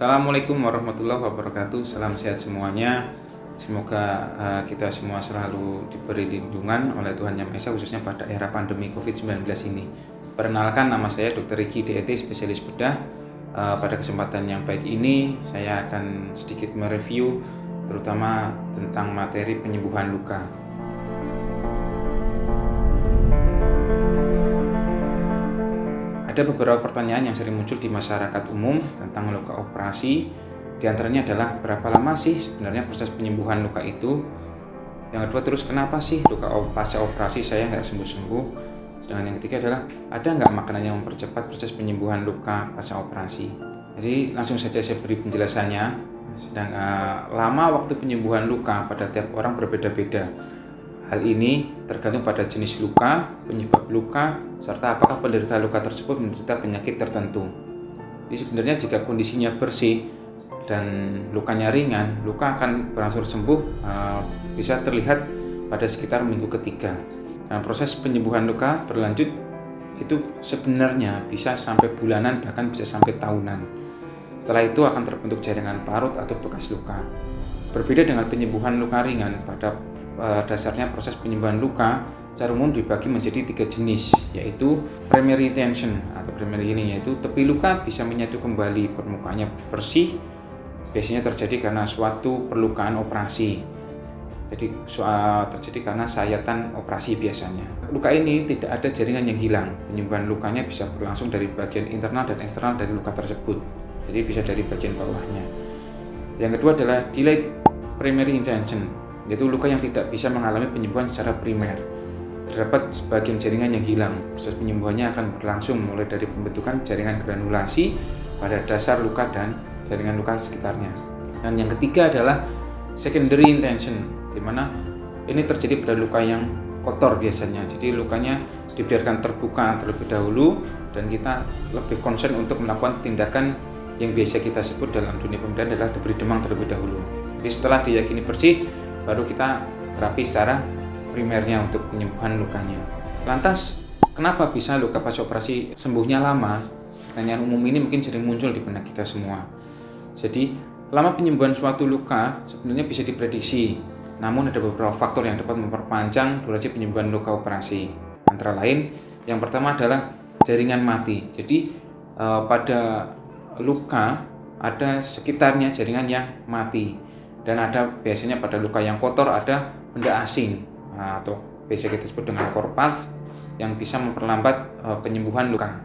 Assalamualaikum warahmatullahi wabarakatuh. Salam sehat semuanya. Semoga kita semua selalu diberi lindungan oleh Tuhan Yang Maha Esa, khususnya pada era pandemi COVID-19 ini. Perkenalkan, nama saya Dr. Riki DET, spesialis bedah. Pada kesempatan yang baik ini, saya akan sedikit mereview terutama tentang materi penyembuhan luka. Ada beberapa pertanyaan yang sering muncul di masyarakat umum tentang luka operasi. Di antaranya adalah berapa lama sih sebenarnya proses penyembuhan luka itu? Yang kedua, terus kenapa sih luka pasca operasi saya nggak sembuh-sembuh? Sedangkan yang ketiga adalah, ada nggak makanan yang mempercepat proses penyembuhan luka pasca operasi? Jadi langsung saja saya beri penjelasannya. Lama waktu penyembuhan luka pada tiap orang berbeda-beda. Hal ini tergantung pada jenis luka, penyebab luka, serta apakah penderita luka tersebut menderita penyakit tertentu. Jadi sebenarnya jika kondisinya bersih dan lukanya ringan, luka akan berangsur sembuh bisa terlihat pada sekitar minggu ketiga. Dan proses penyembuhan luka berlanjut itu sebenarnya bisa sampai bulanan, bahkan bisa sampai tahunan. Setelah itu akan terbentuk jaringan parut atau bekas luka. Berbeda dengan penyembuhan luka ringan, pada dasarnya proses penyembuhan luka secara umum dibagi menjadi 3 jenis, yaitu primary tension atau primary healing, yaitu tepi luka bisa menyatu kembali, permukaannya bersih, biasanya terjadi karena suatu perlukaan operasi. Jadi terjadi karena sayatan operasi biasanya. Luka ini tidak ada jaringan yang hilang. Penyembuhan lukanya bisa berlangsung dari bagian internal dan eksternal dari luka tersebut. Jadi bisa dari bagian bawahnya. Yang kedua adalah delayed primary intention, yaitu luka yang tidak bisa mengalami penyembuhan secara primer. Terdapat sebagian jaringan yang hilang. Proses penyembuhannya akan berlangsung mulai dari pembentukan jaringan granulasi pada dasar luka dan jaringan luka sekitarnya. Dan yang ketiga adalah secondary intention, di mana ini terjadi pada luka yang kotor biasanya. Jadi lukanya dibiarkan terbuka terlebih dahulu dan kita lebih concern untuk melakukan tindakan yang biasa kita sebut dalam dunia pembedahan adalah diberi demam terlebih dahulu. Jadi setelah diyakini bersih, baru kita terapi secara primernya untuk penyembuhan lukanya. Lantas, kenapa bisa luka pasca operasi sembuhnya lama? Pertanyaan umum ini mungkin sering muncul di benak kita semua. Jadi, lama penyembuhan suatu luka sebenarnya bisa diprediksi. Namun ada beberapa faktor yang dapat memperpanjang durasi penyembuhan luka operasi. Antara lain, yang pertama adalah jaringan mati. Jadi, pada luka ada sekitarnya jaringan yang mati. Dan ada biasanya pada luka yang kotor ada benda asing atau biasa kita sebut dengan korpas yang bisa memperlambat penyembuhan luka.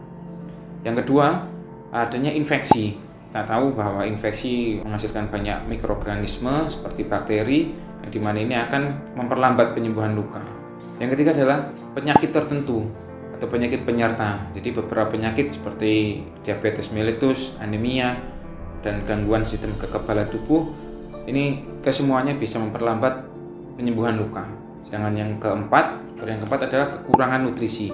Yang kedua, adanya infeksi. Kita tahu bahwa infeksi menghasilkan banyak mikroorganisme seperti bakteri yang dimana ini akan memperlambat penyembuhan luka. Yang ketiga adalah penyakit tertentu atau penyakit penyerta. Jadi beberapa penyakit seperti diabetes mellitus, anemia, dan gangguan sistem kekebalan tubuh ini kesemuanya bisa memperlambat penyembuhan luka. Sedangkan yang keempat adalah kekurangan nutrisi.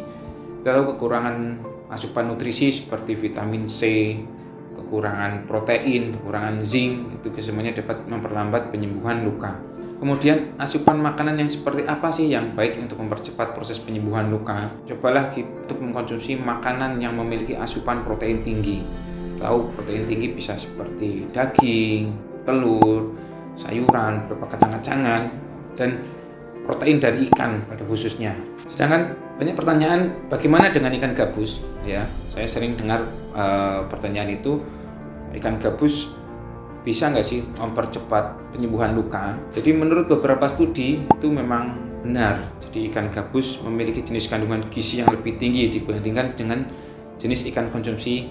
Kita tahu kekurangan asupan nutrisi seperti vitamin C, kekurangan protein, kekurangan zinc, itu kesemuanya dapat memperlambat penyembuhan luka. Kemudian asupan makanan yang seperti apa sih yang baik untuk mempercepat proses penyembuhan luka? Cobalah untuk mengkonsumsi makanan yang memiliki asupan protein tinggi. Tahu protein tinggi bisa seperti daging, telur, sayuran, beberapa kacang-kacangan, dan protein dari ikan pada khususnya. Sedangkan banyak pertanyaan, bagaimana dengan ikan gabus? Ya, saya sering dengar pertanyaan itu, ikan gabus bisa nggak sih mempercepat penyembuhan luka? Jadi menurut beberapa studi itu memang benar. Jadi ikan gabus memiliki jenis kandungan gizi yang lebih tinggi dibandingkan dengan jenis ikan konsumsi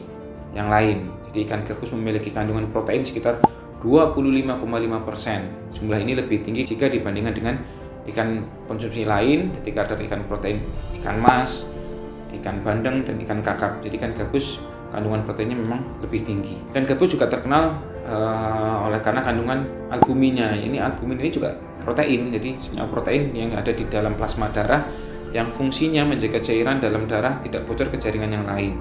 yang lain. Jadi ikan gabus memiliki kandungan protein sekitar 25,5%. Jumlah ini lebih tinggi jika dibandingkan dengan ikan konsumsi lain, ketika ada ikan protein, ikan mas, ikan bandeng, dan ikan kakap. Jadi ikan gabus kandungan proteinnya memang lebih tinggi. Ikan gabus juga terkenal oleh karena kandungan albuminnya. Albumin ini juga protein, jadi senyawa protein yang ada di dalam plasma darah yang fungsinya menjaga cairan dalam darah tidak bocor ke jaringan yang lain.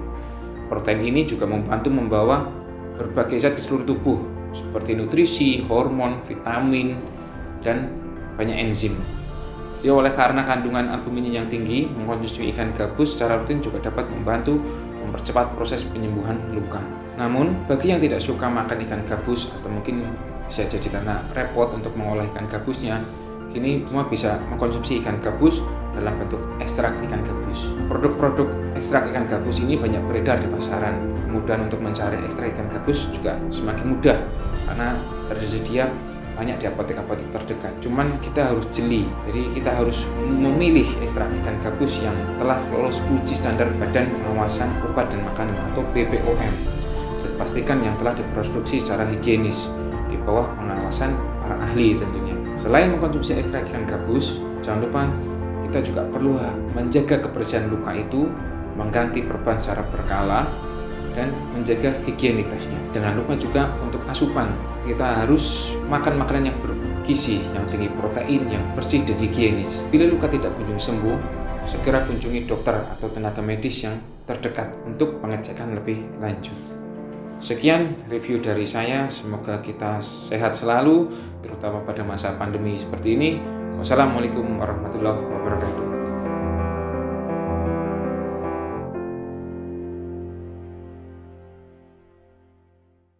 Protein ini juga membantu membawa berbagai zat ke seluruh tubuh seperti nutrisi, hormon, vitamin, dan banyak enzim. Jadi oleh karena kandungan albuminnya yang tinggi, mengkonsumsi ikan gabus secara rutin juga dapat membantu mempercepat proses penyembuhan luka. Namun, bagi yang tidak suka makan ikan gabus atau mungkin bisa jadi karena repot untuk mengolah ikan gabusnya, kini semua bisa mengkonsumsi ikan gabus dalam bentuk ekstrak ikan gabus. Produk-produk ekstrak ikan gabus ini banyak beredar di pasaran. Kemudian untuk mencari ekstrak ikan gabus juga semakin mudah karena tersedia banyak di apotek-apotek terdekat. Cuman kita harus jeli, jadi kita harus memilih ekstrak ikan gabus yang telah lolos uji standar Badan Pengawasan Obat dan Makanan atau BPOM, dan pastikan yang telah diproduksi secara higienis di bawah pengawasan para ahli tentunya. Selain mengkonsumsi ekstrak ikan gabus, jangan lupa kita juga perlu menjaga kebersihan luka itu, mengganti perban secara berkala, dan menjaga higienitasnya. Jangan lupa juga untuk asupan. Kita harus makan makanan yang bergizi, yang tinggi protein, yang bersih dan higienis. Bila luka tidak kunjung sembuh, segera kunjungi dokter atau tenaga medis yang terdekat untuk pengecekan lebih lanjut. Sekian review dari saya, semoga kita sehat selalu, terutama pada masa pandemi seperti ini. Wassalamualaikum warahmatullahi wabarakatuh.